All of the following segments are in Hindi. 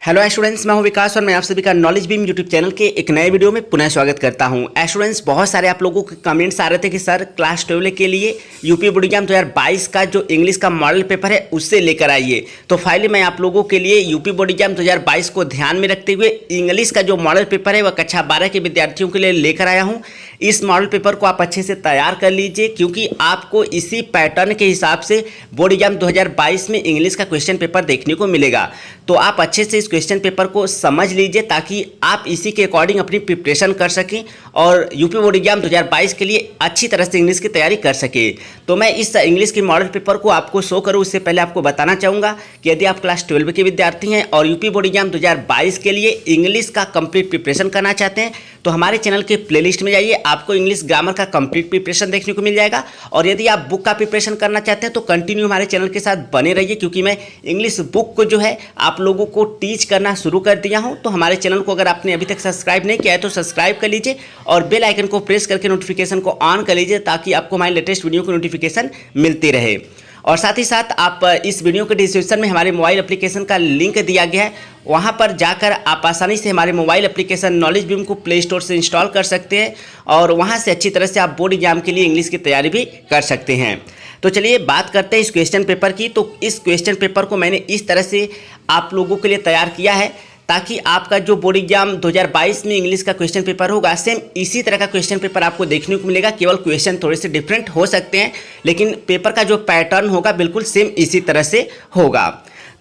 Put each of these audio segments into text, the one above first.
हेलो स्टूडेंट्स, मैं हूं विकास और मैं आप सभी का नॉलेज बीम यूट्यूब चैनल के एक नए वीडियो में पुनः स्वागत करता हूं। स्टूडेंट्स, बहुत सारे आप लोगों के कमेंट्स आ रहे थे कि सर क्लास 12 के लिए यूपी बोर्ड एग्जाम 2022 का जो इंग्लिश का मॉडल पेपर है उससे लेकर आइए। तो फाइनली मैं आप लोगों के लिए यूपी बोर्ड एग्जाम 2022 को ध्यान में रखते हुए इंग्लिश का जो मॉडल पेपर है वह कक्षा 12 के विद्यार्थियों के लिए लेकर आया हूँ। इस मॉडल पेपर को आप अच्छे से तैयार कर लीजिए क्योंकि आपको इसी पैटर्न के हिसाब से बोर्ड एग्जाम 2022 में इंग्लिश का क्वेश्चन पेपर देखने को मिलेगा। तो आप अच्छे से इस क्वेश्चन पेपर को समझ लीजिए ताकि आप इसी के अकॉर्डिंग अपनी प्रिपरेशन कर सकें और यूपी बोर्ड एग्जाम 2022 के लिए अच्छी तरह से इंग्लिश की तैयारी कर सके। तो मैं इस इंग्लिश के मॉडल पेपर को आपको शो करूं उससे पहले आपको बताना चाहूँगा कि यदि आप क्लास 12 के विद्यार्थी हैं और यूपी बोर्ड एग्जाम 2022 के लिए इंग्लिश का कंप्लीट प्रिपरेशन करना चाहते हैं तो हमारे चैनल के प्लेलिस्ट में जाइए, आपको इंग्लिश ग्रामर का कंप्लीट प्रिपरेशन देखने को मिल जाएगा। और यदि आप बुक का प्रिपरेशन करना चाहते हैं तो कंटिन्यू हमारे चैनल के साथ बने रहिए क्योंकि मैं इंग्लिश बुक को जो है आप लोगों को टीच करना शुरू कर दिया हूं। तो हमारे चैनल को अगर आपने अभी तक सब्सक्राइब नहीं किया है तो सब्सक्राइब कर लीजिए और बेल आइकन को प्रेस करके नोटिफिकेशन को ऑन कर लीजिए ताकि आपको हमारे लेटेस्ट वीडियो की नोटिफिकेशन मिलती रहे। और साथ ही साथ आप इस वीडियो के डिस्क्रिप्शन में हमारे मोबाइल एप्लीकेशन का लिंक दिया गया है, वहां पर जाकर आप आसानी से हमारे मोबाइल एप्लीकेशन नॉलेज बीम को प्ले स्टोर से इंस्टॉल कर सकते हैं और वहां से अच्छी तरह से आप बोर्ड एग्जाम के लिए इंग्लिश की तैयारी भी कर सकते हैं। तो चलिए बात करते हैं इस क्वेश्चन पेपर की। तो इस क्वेश्चन पेपर को मैंने इस तरह से आप लोगों के लिए तैयार किया है ताकि आपका जो बोर्ड एग्जाम 2022 में इंग्लिश का क्वेश्चन पेपर होगा सेम इसी तरह का क्वेश्चन पेपर आपको देखने को मिलेगा। केवल क्वेश्चन थोड़े से डिफरेंट हो सकते हैं लेकिन पेपर का जो पैटर्न होगा बिल्कुल सेम इसी तरह से होगा।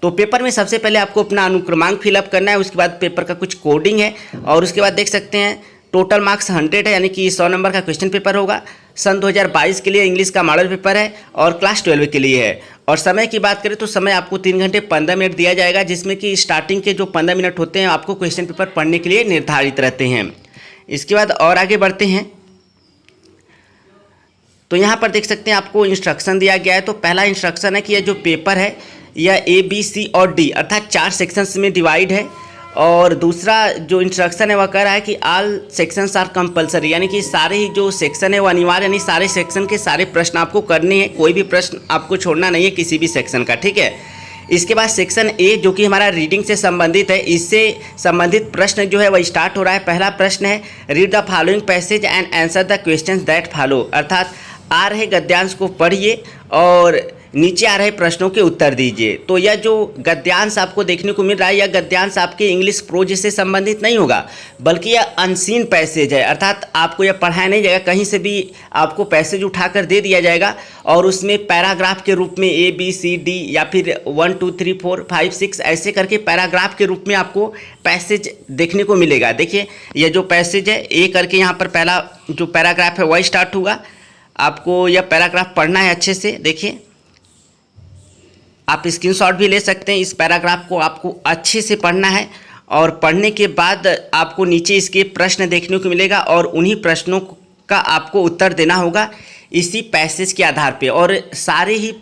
तो पेपर में सबसे पहले आपको अपना अनुक्रमांक फिलअप करना है, उसके बाद पेपर का कुछ कोडिंग है और उसके बाद देख सकते हैं टोटल मार्क्स 100 है यानी कि 100 नंबर का क्वेश्चन पेपर होगा। सन 2022 के लिए इंग्लिश का मॉडल पेपर है और क्लास 12 के लिए है। और समय की बात करें तो समय आपको 3 घंटे 15 मिनट दिया जाएगा जिसमें कि स्टार्टिंग के जो 15 मिनट होते हैं आपको क्वेश्चन पेपर पढ़ने के लिए निर्धारित रहते हैं। इसके बाद और आगे बढ़ते हैं तो यहाँ पर देख सकते हैं आपको इंस्ट्रक्शन दिया गया है। तो पहला इंस्ट्रक्शन है कि यह जो पेपर है यह A, B, C और D अर्थात 4 सेक्शंस में डिवाइड है। और दूसरा जो इंस्ट्रक्शन है वह कह रहा है कि ऑल सेक्शंस आर कंपलसरी यानी कि सारे ही जो सेक्शन है वो अनिवार्य यानी सारे सेक्शन के सारे प्रश्न आपको करने हैं, कोई भी प्रश्न आपको छोड़ना नहीं है किसी भी सेक्शन का, ठीक है। इसके बाद सेक्शन ए जो कि हमारा रीडिंग से संबंधित है, इससे संबंधित प्रश्न जो है वह स्टार्ट हो रहा है। पहला प्रश्न है read the following passage and answer the questions that follow अर्थात आ रहे गद्यांश को पढ़िए और नीचे आ रहे प्रश्नों के उत्तर दीजिए। तो यह जो गद्यांश आपको देखने को मिल रहा है यह गद्यांश आपके इंग्लिश प्रोज से संबंधित नहीं होगा बल्कि यह अनसीन पैसेज है अर्थात आपको यह पढ़ाया नहीं जाएगा, कहीं से भी आपको पैसेज उठाकर दे दिया जाएगा और उसमें पैराग्राफ के रूप में A, B, C, D या फिर 1, 2, 3, 4, 5, 6 ऐसे करके पैराग्राफ के रूप में आपको पैसेज देखने को मिलेगा। देखिए यह जो पैसेज है A करके यहाँ पर पहला जो पैराग्राफ है वह स्टार्ट होगा। आपको यह पैराग्राफ पढ़ना है अच्छे से। देखिए आप स्क्रीनशॉट भी ले सकते हैं, इस पैराग्राफ को आपको अच्छे से पढ़ना है और पढ़ने के बाद आपको नीचे इसके प्रश्न देखने को मिलेगा और उन्हीं प्रश्नों का आपको उत्तर देना होगा इसी पैसेज के आधार पे। और सारे ही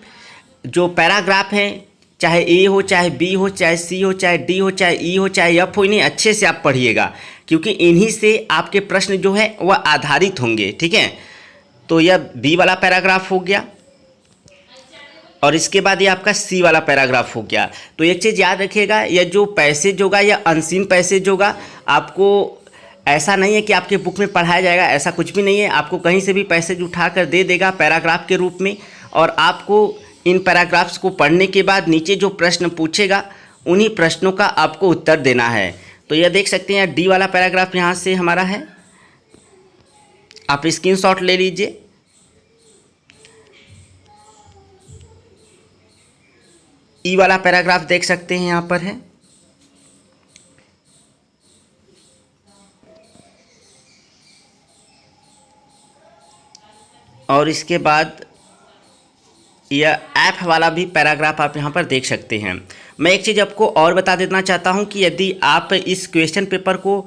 जो पैराग्राफ हैं चाहे A हो चाहे B हो चाहे C हो चाहे D हो चाहे E हो चाहे F हो, इन्हें अच्छे से आप पढ़िएगा क्योंकि इन्हीं से आपके प्रश्न जो है वह आधारित होंगे, ठीक है। तो यह B वाला पैराग्राफ हो गया और इसके बाद ये आपका C वाला पैराग्राफ हो गया। तो एक चीज़ याद रखिएगा, यह जो पैसेज होगा यह अनसीन पैसेज होगा। आपको ऐसा नहीं है कि आपके बुक में पढ़ाया जाएगा, ऐसा कुछ भी नहीं है। आपको कहीं से भी पैसेज उठाकर दे देगा पैराग्राफ के रूप में और आपको इन पैराग्राफ्स को पढ़ने के बाद नीचे जो प्रश्न पूछेगा उन्हीं प्रश्नों का आपको उत्तर देना है। तो यह देख सकते हैं D वाला पैराग्राफ यहाँ से हमारा है, आप स्क्रीनशॉट ले लीजिए। ई वाला पैराग्राफ देख सकते हैं यहाँ पर है। और इसके बाद यह एफ वाला भी पैराग्राफ आप यहाँ पर देख सकते हैं। मैं एक चीज़ आपको और बता देना चाहता हूँ कि यदि आप इस क्वेश्चन पेपर को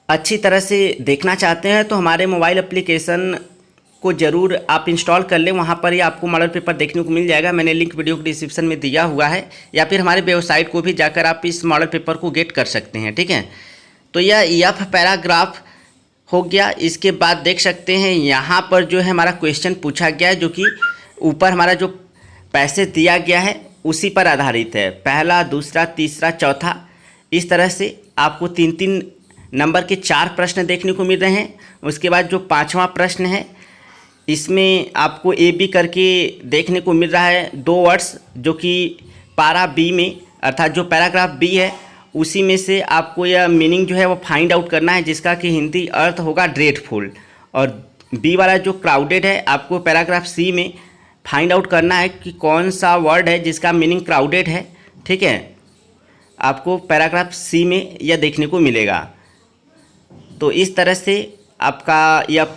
अच्छी तरह से देखना चाहते हैं तो हमारे मोबाइल एप्लीकेशन को ज़रूर आप इंस्टॉल कर लें, वहाँ पर ही आपको मॉडल पेपर देखने को मिल जाएगा। मैंने लिंक वीडियो के डिस्क्रिप्शन में दिया हुआ है या फिर हमारे वेबसाइट को भी जाकर आप इस मॉडल पेपर को गेट कर सकते हैं, ठीक है। तो यह F पैराग्राफ हो गया। इसके बाद देख सकते हैं यहाँ पर जो है हमारा क्वेश्चन पूछा गया है जो कि ऊपर हमारा जो पैसेज दिया गया है उसी पर आधारित है। पहला, दूसरा, तीसरा, चौथा इस तरह से आपको 3-3 नंबर के 4 प्रश्न देखने को मिल रहे हैं। उसके बाद जो 5वां प्रश्न है इसमें आपको ए बी करके देखने को मिल रहा है 2 वर्ड्स, जो कि पारा बी में अर्थात जो पैराग्राफ बी है उसी में से आपको यह मीनिंग जो है वो फाइंड आउट करना है, जिसका कि हिंदी अर्थ होगा ड्रेडफुल। और बी वाला जो क्राउडेड है आपको पैराग्राफ सी में फाइंड आउट करना है कि कौन सा वर्ड है जिसका मीनिंग क्राउडेड है। ठीक है, आपको पैराग्राफ सी में यह देखने को मिलेगा। तो इस तरह से आपका यह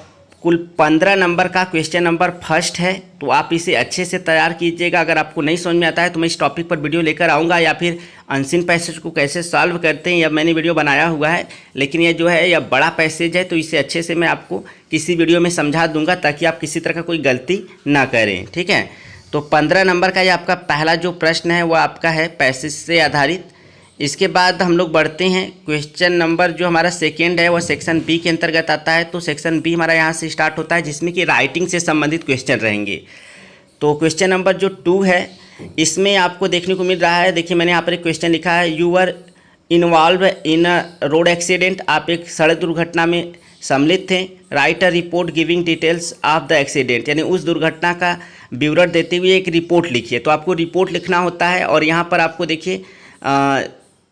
कुल 15 नंबर का क्वेश्चन नंबर फर्स्ट है। तो आप इसे अच्छे से तैयार कीजिएगा। अगर आपको नहीं समझ में आता है तो मैं इस टॉपिक पर वीडियो लेकर आऊँगा, या फिर अनसीन पैसेज को कैसे सॉल्व करते हैं यह मैंने वीडियो बनाया हुआ है। लेकिन यह जो है यह बड़ा पैसेज है, तो इसे अच्छे से मैं आपको किसी वीडियो में समझा दूंगा ताकि आप किसी तरह का कोई गलती ना करें। ठीक है, तो 15 नंबर का यह आपका पहला जो प्रश्न है वो आपका है पैसेज से आधारित। इसके बाद हम लोग बढ़ते हैं क्वेश्चन नंबर जो हमारा सेकेंड है वह सेक्शन बी के अंतर्गत आता है। तो सेक्शन बी हमारा यहाँ से स्टार्ट होता है, जिसमें कि राइटिंग से संबंधित क्वेश्चन रहेंगे। तो क्वेश्चन नंबर जो 2 है इसमें आपको देखने को मिल रहा है, देखिए मैंने यहाँ पर एक क्वेश्चन लिखा है, you are involve in a road accident. आप एक सड़क दुर्घटना में सम्मिलित थे। Write a report giving details of the accident, यानी उस दुर्घटना का विवरण देते हुए एक रिपोर्ट लिखिए। तो आपको रिपोर्ट लिखना होता है, और यहाँ पर आपको देखिए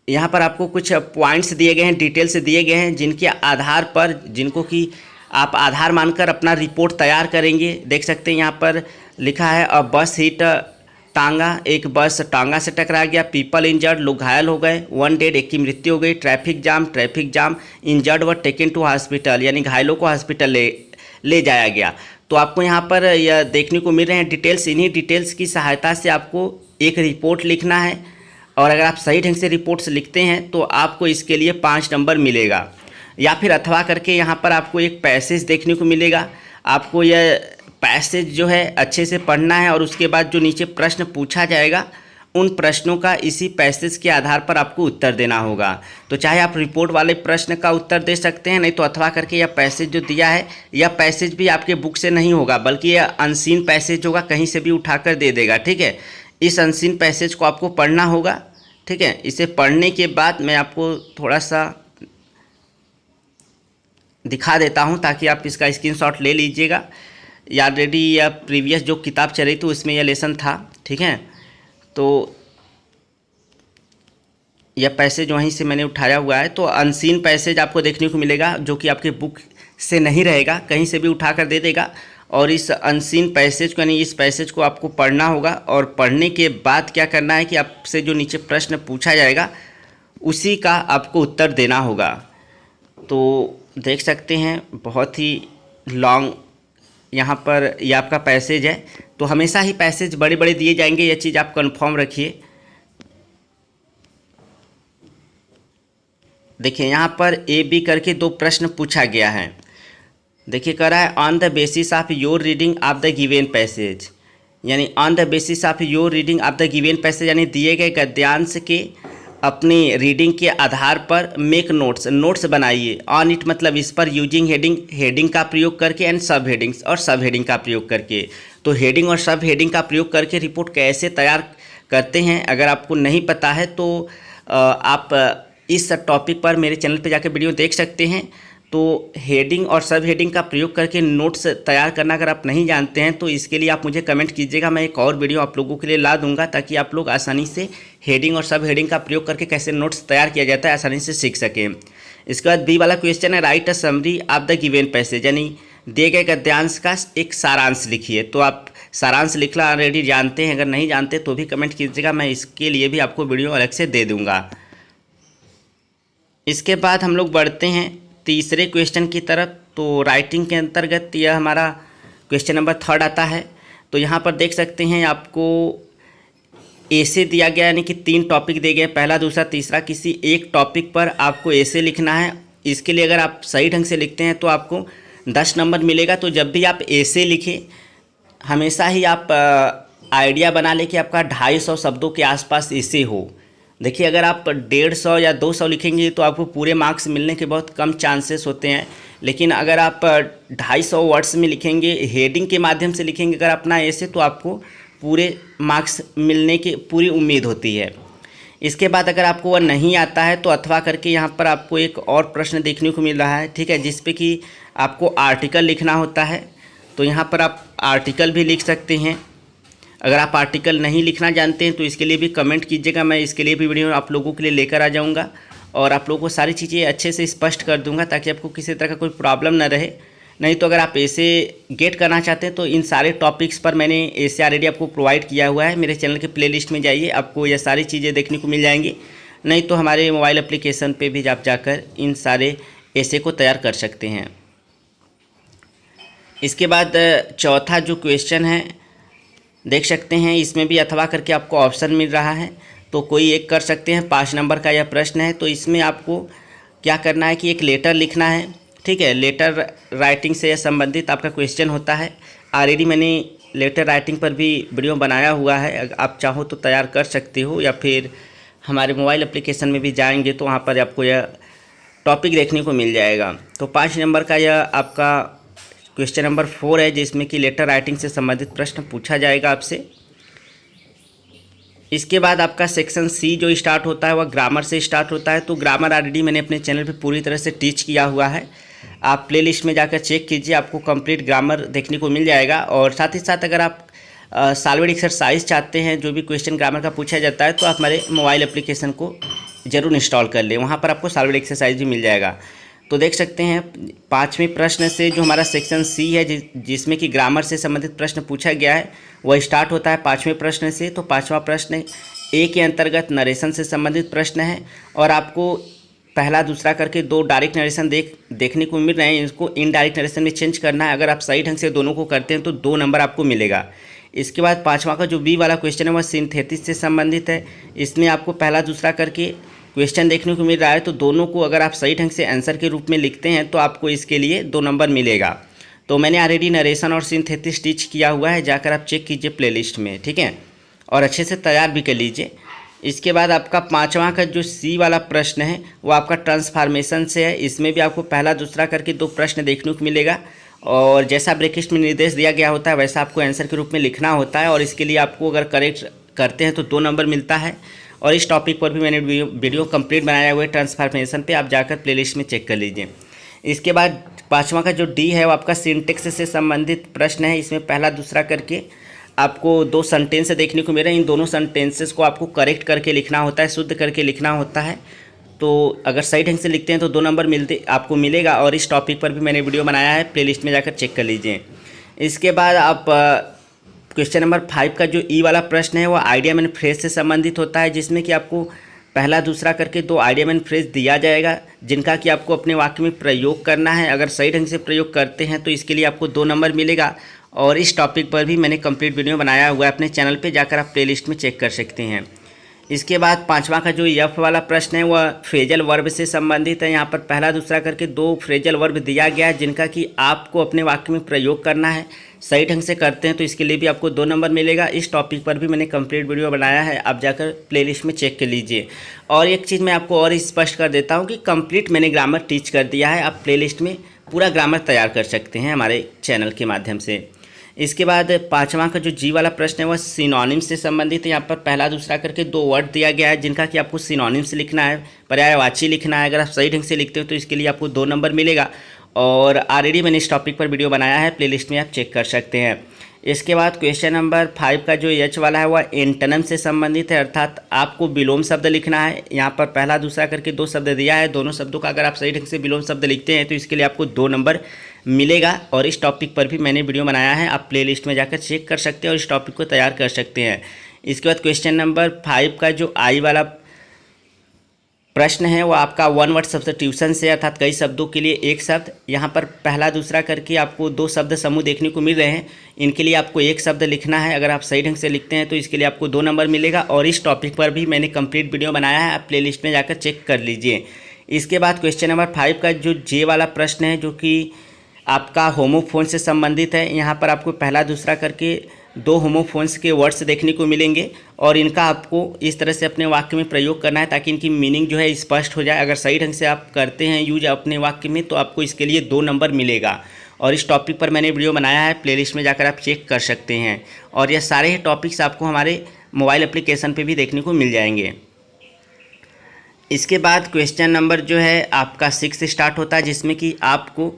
यहाँ पर आपको कुछ पॉइंट्स दिए गए हैं, डिटेल्स दिए गए हैं, जिनके आधार पर जिनको कि आप आधार मानकर अपना रिपोर्ट तैयार करेंगे। देख सकते हैं यहाँ पर लिखा है अ बस हिट टांगा, एक बस टांगा से टकरा गया। पीपल इंजर्ड, लोग घायल हो गए। 1 डेड, एक की मृत्यु हो गई। Traffic jam, injured were taken to hospital, यानी घायलों को हॉस्पिटल ले जाया गया। तो आपको यहाँ पर यह देखने को मिल रहे हैं डिटेल्स। इन्हीं डिटेल्स की सहायता से आपको एक रिपोर्ट लिखना है, और अगर आप सही ढंग से रिपोर्ट्स लिखते हैं तो आपको इसके लिए 5 नंबर मिलेगा। या फिर अथवा करके यहाँ पर आपको एक पैसेज देखने को मिलेगा। आपको यह पैसेज जो है अच्छे से पढ़ना है, और उसके बाद जो नीचे प्रश्न पूछा जाएगा उन प्रश्नों का इसी पैसेज के आधार पर आपको उत्तर देना होगा। तो चाहे आप रिपोर्ट वाले प्रश्न का उत्तर दे सकते हैं, नहीं तो अथवा करके यह पैसेज जो दिया है यह पैसेज भी आपके बुक से नहीं होगा, बल्कि यह अनसीन पैसेज होगा, कहीं से भी उठाकर दे देगा। ठीक है, इस अनसीन पैसेज को आपको पढ़ना होगा। ठीक है, इसे पढ़ने के बाद मैं आपको थोड़ा सा दिखा देता हूं ताकि आप इसका स्क्रीनशॉट ले लीजिएगा। या ऑलरेडी या प्रीवियस जो किताब चल रही थी उसमें यह लेसन था। ठीक है, तो यह पैसेज वहीं से मैंने उठाया हुआ है। तो अनसीन पैसेज आपको देखने को मिलेगा, जो कि आपके बुक से नहीं रहेगा, कहीं से भी उठा कर दे देगा। और इस अनसीन पैसेज को, यानी इस पैसेज को आपको पढ़ना होगा, और पढ़ने के बाद क्या करना है कि आपसे जो नीचे प्रश्न पूछा जाएगा उसी का आपको उत्तर देना होगा। तो देख सकते हैं बहुत ही लॉन्ग यहाँ पर यह आपका पैसेज है। तो हमेशा ही पैसेज बड़े बड़े दिए जाएंगे, यह चीज़ आप कंफर्म रखिए। देखिए यहाँ पर ए बी करके 2 प्रश्न पूछा गया है। देखिए कह रहा है on the basis of your reading of the given passage, यानी on the basis of your reading of the given passage, यानी दिए गए गद्यांश के अपनी रीडिंग के आधार पर मेक नोट्स बनाइए। ऑन इट मतलब इस पर, यूजिंग हेडिंग का प्रयोग करके, एंड सब हेडिंग्स और सब हेडिंग का प्रयोग करके। तो हेडिंग और सब हेडिंग का प्रयोग करके रिपोर्ट कैसे तैयार करते हैं अगर आपको नहीं पता है तो आप इस टॉपिक पर मेरे चैनल पे जाकर वीडियो देख सकते हैं। तो हेडिंग और सब हेडिंग का प्रयोग करके नोट्स तैयार करना अगर आप नहीं जानते हैं तो इसके लिए आप मुझे कमेंट कीजिएगा, मैं एक और वीडियो आप लोगों के लिए ला दूंगा, ताकि आप लोग आसानी से हेडिंग और सब हेडिंग का प्रयोग करके कैसे नोट्स तैयार किया जाता है आसानी से सीख सकें। इसके बाद बी वाला क्वेश्चन है right a summary of the given passage, यानी दिए गए गद्यांश का एक सारांश लिखिए। तो आप सारांश लिखना ऑलरेडी जानते हैं, अगर नहीं जानते तो भी कमेंट कीजिएगा, मैं इसके लिए भी आपको वीडियो अलग से दे दूँगा। इसके बाद हम लोग बढ़ते हैं तीसरे क्वेश्चन की तरफ। तो राइटिंग के अंतर्गत यह हमारा क्वेश्चन नंबर 3 आता है। तो यहाँ पर देख सकते हैं आपको ऐसे दिया गया, यानी कि 3 टॉपिक दिए गए, पहला दूसरा तीसरा। किसी एक टॉपिक पर आपको ऐसे लिखना है। इसके लिए अगर आप सही ढंग से लिखते हैं तो आपको 10 नंबर मिलेगा। तो जब भी आप ऐसे लिखें हमेशा ही आप आइडिया बना लें कि आपका 250 शब्दों के आसपास ऐसे हो। देखिए अगर आप 150 या 200 लिखेंगे तो आपको पूरे मार्क्स मिलने के बहुत कम चांसेस होते हैं, लेकिन अगर आप 250 वर्ड्स में लिखेंगे, हेडिंग के माध्यम से लिखेंगे अगर अपना ऐसे, तो आपको पूरे मार्क्स मिलने की पूरी उम्मीद होती है। इसके बाद अगर आपको वह नहीं आता है तो अथवा करके यहाँ पर आपको एक और प्रश्न देखने को मिल रहा है, ठीक है, जिस पे कि आपको आर्टिकल लिखना होता है। तो यहाँ पर आप आर्टिकल भी लिख सकते हैं। अगर आप आर्टिकल नहीं लिखना जानते हैं तो इसके लिए भी कमेंट कीजिएगा, मैं इसके लिए भी वीडियो आप लोगों के लिए लेकर आ जाऊँगा और आप लोगों को सारी चीज़ें अच्छे से स्पष्ट कर दूँगा ताकि आपको किसी तरह का कोई प्रॉब्लम ना रहे। नहीं तो अगर आप ऐसे गेट करना चाहते हैं तो इन सारे टॉपिक्स पर मैंने ऐसे ऑलरेडी आपको प्रोवाइड किया हुआ है। मेरे चैनल के प्लेलिस्ट में जाइए, आपको ये सारी चीज़ें देखने को मिल जाएंगी। नहीं तो हमारे मोबाइल एप्लीकेशन पे भी आप जाकर इन सारे ऐसे को तैयार कर सकते हैं। इसके बाद चौथा जो क्वेश्चन है देख सकते हैं, इसमें भी अथवा करके आपको ऑप्शन मिल रहा है, तो कोई एक कर सकते हैं। 5 नंबर का यह प्रश्न है। तो इसमें आपको क्या करना है कि एक लेटर लिखना है, ठीक है। लेटर राइटिंग से संबंधित आपका क्वेश्चन होता है। ऑलरेडी मैंने लेटर राइटिंग पर भी वीडियो बनाया हुआ है, अगर आप चाहो तो तैयार कर सकते हो, या फिर हमारे मोबाइल एप्लीकेशन में भी जाएंगे तो वहाँ पर आपको यह टॉपिक देखने को मिल जाएगा। तो 5 नंबर का यह आपका क्वेश्चन नंबर 4 है, जिसमें कि लेटर राइटिंग से संबंधित प्रश्न पूछा जाएगा आपसे। इसके बाद आपका सेक्शन सी जो स्टार्ट होता है वह ग्रामर से स्टार्ट होता है। तो ग्रामर ऑलरेडी मैंने अपने चैनल पे पूरी तरह से टीच किया हुआ है, आप प्लेलिस्ट में जाकर चेक कीजिए, आपको कंप्लीट ग्रामर देखने को मिल जाएगा। और साथ ही साथ अगर आप सॉल्वेड एक्सरसाइज चाहते हैं, जो भी क्वेश्चन ग्रामर का पूछा जाता है, तो आप हमारे मोबाइल एप्लीकेशन को ज़रूर इंस्टॉल कर लें, वहाँ पर आपको सॉल्वेड एक्सरसाइज भी मिल जाएगा। तो देख सकते हैं 5वें प्रश्न से जो हमारा सेक्शन सी है, जिसमें कि ग्रामर से संबंधित प्रश्न पूछा गया है, वह स्टार्ट होता है 5वें प्रश्न से। तो 5वां प्रश्न ए के अंतर्गत नरेशन से संबंधित प्रश्न है, और आपको पहला दूसरा करके 2 डायरेक्ट नरेशन देखने को मिल रहे हैं, इसको इनडायरेक्ट नरेशन में चेंज करना है। अगर आप सही ढंग से दोनों को करते हैं तो 2 नंबर आपको मिलेगा। इसके बाद 5वां का जो बी वाला क्वेश्चन है वह सिंथेसिस से संबंधित है। इसमें आपको पहला दूसरा करके क्वेश्चन देखने को मिल रहा है, तो दोनों को अगर आप सही ढंग से आंसर के रूप में लिखते हैं तो आपको इसके लिए 2 नंबर मिलेगा। तो मैंने ऑलरेडी नरेशन और सिंथेसिस टीच किया हुआ है, जाकर आप चेक कीजिए प्लेलिस्ट में, ठीक है, और अच्छे से तैयार भी कर लीजिए। इसके बाद आपका 5वां का जो सी वाला प्रश्न है वो आपका ट्रांसफॉर्मेशन से है। इसमें भी आपको पहला दूसरा करके 2 प्रश्न देखने को मिलेगा, और जैसा ब्रैकेट में निर्देश दिया गया होता है वैसा आपको आंसर के रूप में लिखना होता है, और इसके लिए आपको अगर करेक्ट करते हैं तो 2 नंबर मिलता है। और इस टॉपिक पर भी मैंने वीडियो कंप्लीट बनाया हुआ है ट्रांसफॉर्मेशन पे, आप जाकर प्लेलिस्ट में चेक कर लीजिए। इसके बाद 5वां का जो डी है वो आपका सिंटेक्स से संबंधित प्रश्न है। इसमें पहला दूसरा करके आपको 2 सेंटेंस देखने को मिल रहे हैं। इन दोनों सेंटेंसेस को आपको करेक्ट करके लिखना होता है, शुद्ध करके लिखना होता है। तो अगर सही ढंग से लिखते हैं तो 2 नंबर आपको मिलेगा, और इस टॉपिक पर भी मैंने वीडियो बनाया है, प्लेलिस्ट में जाकर चेक कर लीजिए। इसके बाद आप क्वेश्चन नंबर 5 का जो ई वाला प्रश्न है वो आइडिया मैन फ्रेज से संबंधित होता है, जिसमें कि आपको पहला दूसरा करके 2 आइडिया मैन फ्रेज दिया जाएगा, जिनका कि आपको अपने वाक्य में प्रयोग करना है। अगर सही ढंग से प्रयोग करते हैं तो इसके लिए आपको 2 नंबर मिलेगा, और इस टॉपिक पर भी मैंने कंप्लीट वीडियो बनाया हुआ है अपने चैनल पे, जाकर आप प्लेलिस्ट में चेक कर सकते हैं। इसके बाद 5वां का जो एफ वाला प्रश्न है वह फ्रेजल वर्ब से संबंधित है। यहाँ पर पहला दूसरा करके 2 फ्रेजल वर्ब दिया गया है, जिनका कि आपको अपने वाक्य में प्रयोग करना है। सही ढंग से करते हैं तो इसके लिए भी आपको 2 नंबर मिलेगा। इस टॉपिक पर भी मैंने कंप्लीट वीडियो बनाया है, आप जाकर प्लेलिस्ट में चेक कर लीजिए। और एक चीज़ मैं आपको और स्पष्ट कर देता हूँ कि कंप्लीट मैंने ग्रामर टीच कर दिया है, आप प्लेलिस्ट में पूरा ग्रामर तैयार कर सकते हैं हमारे चैनल के माध्यम से। इसके बाद 5वां का जो जी वाला प्रश्न है वह सिनोनिम से संबंधित है। यहाँ पर पहला दूसरा करके 2 वर्ड दिया गया है, जिनका कि आपको सिनोनिम से लिखना है, पर्यायवाची लिखना है। अगर आप सही ढंग से लिखते हो तो इसके लिए आपको 2 नंबर मिलेगा, और ऑलरेडी मैंने इस टॉपिक पर वीडियो बनाया है, प्लेलिस्ट में आप चेक कर सकते हैं। इसके बाद क्वेश्चन नंबर 5 का जो एच वाला है वह एंटोनिम से संबंधित है, अर्थात आपको विलोम शब्द लिखना है। यहाँ पर पहला दूसरा करके 2 शब्द दिया है, दोनों शब्दों का अगर आप सही ढंग से विलोम शब्द लिखते हैं तो इसके लिए आपको 2 नंबर मिलेगा, और इस टॉपिक पर भी मैंने वीडियो बनाया है, आप प्लेलिस्ट में जाकर चेक कर सकते हैं और इस टॉपिक को तैयार कर सकते हैं। इसके बाद क्वेश्चन नंबर 5 का जो आई वाला प्रश्न है वो आपका 1 वर्ड सब्स्टिट्यूशन से, अर्थात कई शब्दों के लिए एक शब्द। यहाँ पर पहला दूसरा करके आपको 2 शब्द समूह देखने को मिल रहे हैं, इनके लिए आपको 1 शब्द लिखना है। अगर आप सही ढंग से लिखते हैं तो इसके लिए आपको 2 नंबर मिलेगा, और इस टॉपिक पर भी मैंने कंप्लीट वीडियो बनाया है, आप प्लेलिस्ट में जाकर चेक कर लीजिए। इसके बाद क्वेश्चन नंबर 5 का जो जे वाला प्रश्न है, जो कि आपका होमोफोन से संबंधित है। यहाँ पर आपको पहला दूसरा करके 2 होमोफोन्स के वर्ड्स देखने को मिलेंगे, और इनका आपको इस तरह से अपने वाक्य में प्रयोग करना है ताकि इनकी मीनिंग जो है स्पष्ट हो जाए। अगर सही ढंग से आप करते हैं यूज अपने वाक्य में तो आपको इसके लिए 2 नंबर मिलेगा, और इस टॉपिक पर मैंने वीडियो बनाया है, प्लेलिस्ट में जाकर आप चेक कर सकते हैं। और ये सारे टॉपिक्स आपको हमारे मोबाइल एप्लीकेशन पे भी देखने को मिल जाएंगे। इसके बाद क्वेश्चन नंबर जो है आपका 6 स्टार्ट होता है, जिसमें कि आपको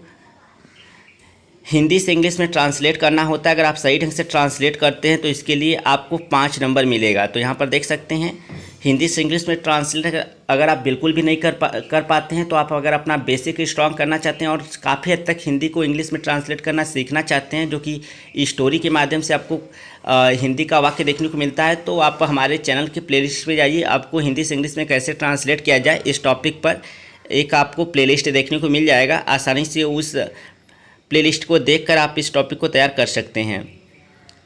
हिंदी से इंग्लिश में ट्रांसलेट करना होता है। अगर आप सही ढंग से ट्रांसलेट करते हैं तो इसके लिए आपको 5 नंबर मिलेगा। तो यहाँ पर देख सकते हैं हिंदी से इंग्लिश में ट्रांसलेट अगर आप बिल्कुल भी नहीं कर पाते हैं, तो आप अगर अपना बेसिक स्ट्रॉन्ग करना चाहते हैं और काफ़ी हद तक हिंदी को इंग्लिश में ट्रांसलेट करना सीखना चाहते हैं, जो कि स्टोरी के माध्यम से आपको हिंदी का वाक्य देखने को मिलता है, तो आप हमारे चैनल के प्लेलिस्ट पे जाइए। आपको हिंदी से इंग्लिश में कैसे ट्रांसलेट किया जाए इस टॉपिक पर एक आपको प्लेलिस्ट देखने को मिल जाएगा। आसानी से उस प्लेलिस्ट को देखकर आप इस टॉपिक को तैयार कर सकते हैं।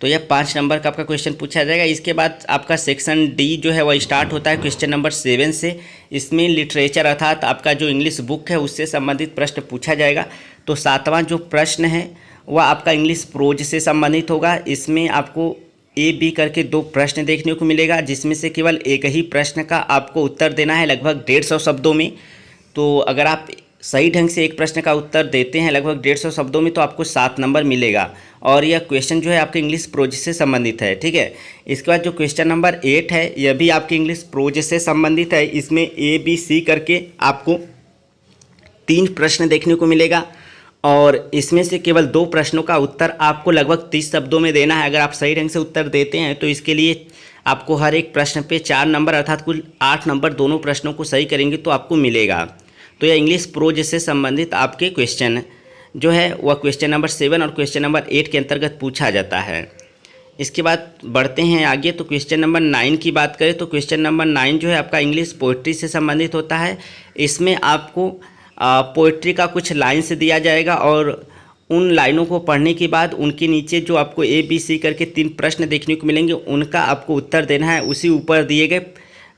तो यह 5 नंबर का आपका क्वेश्चन पूछा जाएगा। इसके बाद आपका सेक्शन डी जो है वह स्टार्ट होता है क्वेश्चन नंबर 7 से। इसमें लिटरेचर अर्थात आपका जो इंग्लिश बुक है उससे संबंधित प्रश्न पूछा जाएगा। तो 7वां जो प्रश्न है वह आपका इंग्लिश प्रोज से संबंधित होगा। इसमें आपको ए बी करके 2 प्रश्न देखने को मिलेगा, जिसमें से केवल एक ही प्रश्न का आपको उत्तर देना है लगभग 150 शब्दों में। तो अगर आप सही ढंग से एक प्रश्न का उत्तर देते हैं लगभग 150 शब्दों में तो आपको 7 नंबर मिलेगा। और यह क्वेश्चन जो है आपके इंग्लिश प्रोज से संबंधित है, ठीक है। इसके बाद जो क्वेश्चन नंबर 8 है यह भी आपके इंग्लिश प्रोज से संबंधित है। इसमें ए बी सी करके आपको 3 प्रश्न देखने को मिलेगा और इसमें से केवल 2 प्रश्नों का उत्तर आपको लगभग 30 शब्दों में देना है। अगर आप सही ढंग से उत्तर देते हैं तो इसके लिए आपको हर एक प्रश्न पे 4 नंबर अर्थात कुल 8 नंबर दोनों प्रश्नों को सही करेंगे तो आपको मिलेगा। तो यह इंग्लिश प्रोज से संबंधित आपके क्वेश्चन जो है वह क्वेश्चन नंबर 7 और क्वेश्चन नंबर 8 के अंतर्गत पूछा जाता है। इसके बाद बढ़ते हैं आगे। तो क्वेश्चन नंबर 9 की बात करें तो क्वेश्चन नंबर 9 जो है आपका इंग्लिश पोइट्री से संबंधित होता है। इसमें आपको पोइट्री का कुछ लाइन्स दिया जाएगा और उन लाइनों को पढ़ने के बाद उनके नीचे जो आपको ए बी सी करके 3 प्रश्न देखने को मिलेंगे उनका आपको उत्तर देना है उसी ऊपर दिए गए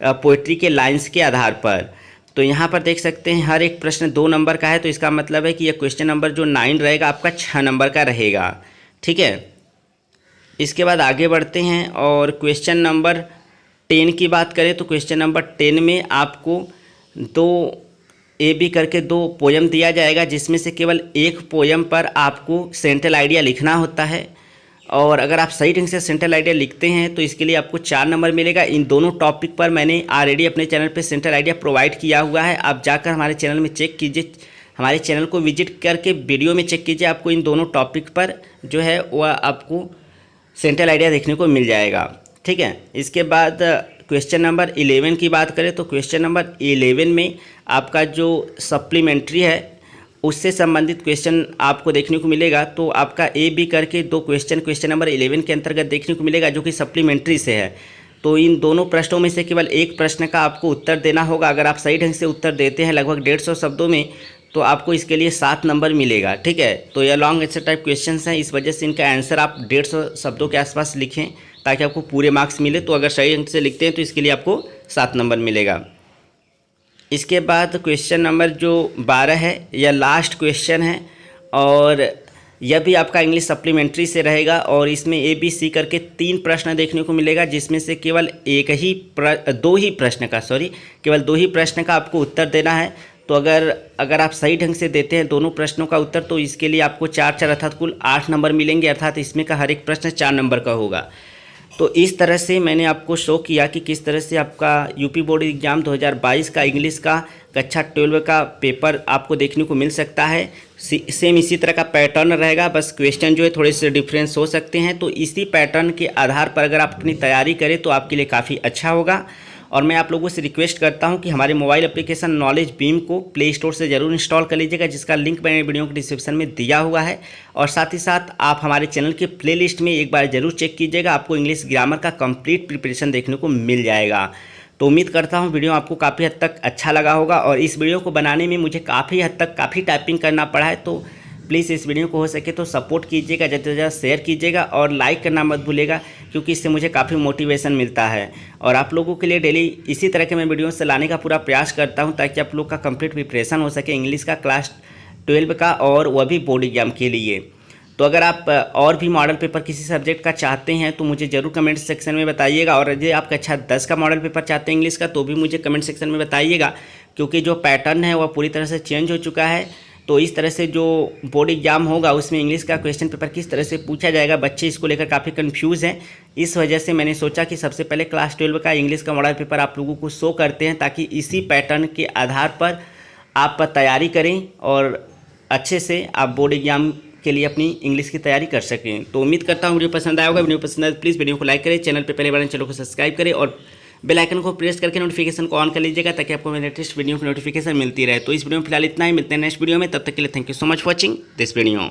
पोइट्री के लाइन्स के आधार पर। तो यहाँ पर देख सकते हैं हर एक प्रश्न 2 नंबर का है, तो इसका मतलब है कि यह क्वेश्चन नंबर जो 9 रहेगा आपका 6 नंबर का रहेगा, ठीक है। इसके बाद आगे बढ़ते हैं और क्वेश्चन नंबर 10 की बात करें तो क्वेश्चन नंबर 10 में आपको 2 ए बी करके 2 पोयम दिया जाएगा, जिसमें से केवल एक पोयम पर आपको सेंट्रल आइडिया लिखना होता है। और अगर आप सही ढंग से सेंट्रल आइडिया लिखते हैं तो इसके लिए आपको 4 नंबर मिलेगा। इन दोनों टॉपिक पर मैंने ऑलरेडी अपने चैनल पे सेंट्रल आइडिया प्रोवाइड किया हुआ है, आप जाकर हमारे चैनल में चेक कीजिए, हमारे चैनल को विजिट करके वीडियो में चेक कीजिए। आपको इन दोनों टॉपिक पर जो है वह आपको सेंट्रल आइडिया देखने को मिल जाएगा, ठीक है। इसके बाद क्वेश्चन नंबर 11 की बात करें तो क्वेश्चन नंबर 11 में आपका जो सप्लीमेंट्री है उससे संबंधित क्वेश्चन आपको देखने को मिलेगा। तो आपका ए बी करके 2 क्वेश्चन नंबर 11 के अंतर्गत देखने को मिलेगा जो कि सप्लीमेंट्री से है। तो इन दोनों प्रश्नों में से केवल एक प्रश्न का आपको उत्तर देना होगा। अगर आप सही ढंग से उत्तर देते हैं लगभग 150 शब्दों में तो आपको इसके लिए 7 नंबर मिलेगा, ठीक है। तो यह लॉन्ग आंसर टाइप क्वेश्चन हैं, इस वजह से इनका आंसर आप 150 शब्दों के आसपास लिखें ताकि आपको पूरे मार्क्स मिले। तो अगर सही ढंग से लिखते हैं तो इसके लिए आपको 7 नंबर मिलेगा। इसके बाद क्वेश्चन नंबर जो 12 है यह लास्ट क्वेश्चन है और यह भी आपका इंग्लिश सप्लीमेंट्री से रहेगा और इसमें ए बी सी करके 3 प्रश्न देखने को मिलेगा, जिसमें से केवल दो ही प्रश्न का आपको उत्तर देना है। तो अगर आप सही ढंग से देते हैं दोनों प्रश्नों का उत्तर तो इसके लिए आपको 4 अर्थात कुल 8 नंबर मिलेंगे, अर्थात इसमें का हर एक प्रश्न 4 नंबर का होगा। तो इस तरह से मैंने आपको शो किया कि किस तरह से आपका यूपी बोर्ड एग्जाम 2022 का इंग्लिश का कक्षा 12 का पेपर आपको देखने को मिल सकता है। सेम इसी तरह का पैटर्न रहेगा, बस क्वेश्चन जो है थोड़े से डिफरेंस हो सकते हैं। तो इसी पैटर्न के आधार पर अगर आप अपनी तैयारी करें तो आपके लिए काफ़ी अच्छा होगा। और मैं आप लोगों से रिक्वेस्ट करता हूं कि हमारे मोबाइल एप्लीकेशन नॉलेज बीम को प्ले स्टोर से ज़रूर इंस्टॉल कर लीजिएगा, जिसका लिंक मैंने वीडियो के डिस्क्रिप्शन में दिया हुआ है। और साथ ही साथ आप हमारे चैनल के प्लेलिस्ट में एक बार ज़रूर चेक कीजिएगा, आपको इंग्लिश ग्रामर का कंप्लीट प्रिपरेशन देखने को मिल जाएगा। तो उम्मीद करता हूँ वीडियो आपको काफ़ी हद तक अच्छा लगा होगा। और इस वीडियो को बनाने में मुझे काफ़ी हद तक काफ़ी टाइपिंग करना पड़ा है, तो प्लीज़ इस वीडियो को हो सके तो सपोर्ट कीजिएगा, ज़्यादा से ज़्यादा शेयर कीजिएगा और लाइक करना मत भूलिएगा, क्योंकि इससे मुझे काफ़ी मोटिवेशन मिलता है। और आप लोगों के लिए डेली इसी तरह के मैं वीडियो से लाने का पूरा प्रयास करता हूं ताकि आप लोग का कंप्लीट प्रिपरेशन हो सके इंग्लिश का क्लास 12 का, और वह भी बोर्ड एग्जाम के लिए। तो अगर आप और भी मॉडल पेपर किसी सब्जेक्ट का चाहते हैं तो मुझे ज़रूर कमेंट सेक्शन में बताइएगा। और यदि आप कक्षा 10 का मॉडल पेपर चाहते हैं इंग्लिश का तो भी मुझे कमेंट सेक्शन में बताइएगा, क्योंकि जो पैटर्न है वह पूरी तरह से चेंज हो चुका है। तो इस तरह से जो बोर्ड एग्जाम होगा उसमें इंग्लिश का क्वेश्चन पेपर किस तरह से पूछा जाएगा, बच्चे इसको लेकर काफ़ी कंफ्यूज हैं। इस वजह से मैंने सोचा कि सबसे पहले क्लास 12 का इंग्लिश का मॉडल पेपर आप लोगों को शो करते हैं, ताकि इसी पैटर्न के आधार पर आप तैयारी करें और अच्छे से आप बोर्ड एग्जाम के लिए अपनी इंग्लिश की तैयारी कर सकें। तो उम्मीद करता हूँ वीडियो पसंद आया होगा। वीडियो पसंद आए तो प्लीज़ वीडियो को लाइक करें, चैनल पे पहले बार चैनल को सब्सक्राइब करें और बेल आइकन को प्रेस करके नोटिफिकेशन को ऑन कर लीजिएगा, ताकि आपको मेरे लेटेस्ट वीडियो की नोटिफिकेशन मिलती रहे। तो इस वीडियो में फिलहाल इतना ही, मिलते हैं नेक्स्ट वीडियो में, तब तक के लिए thank you so much for watching this video.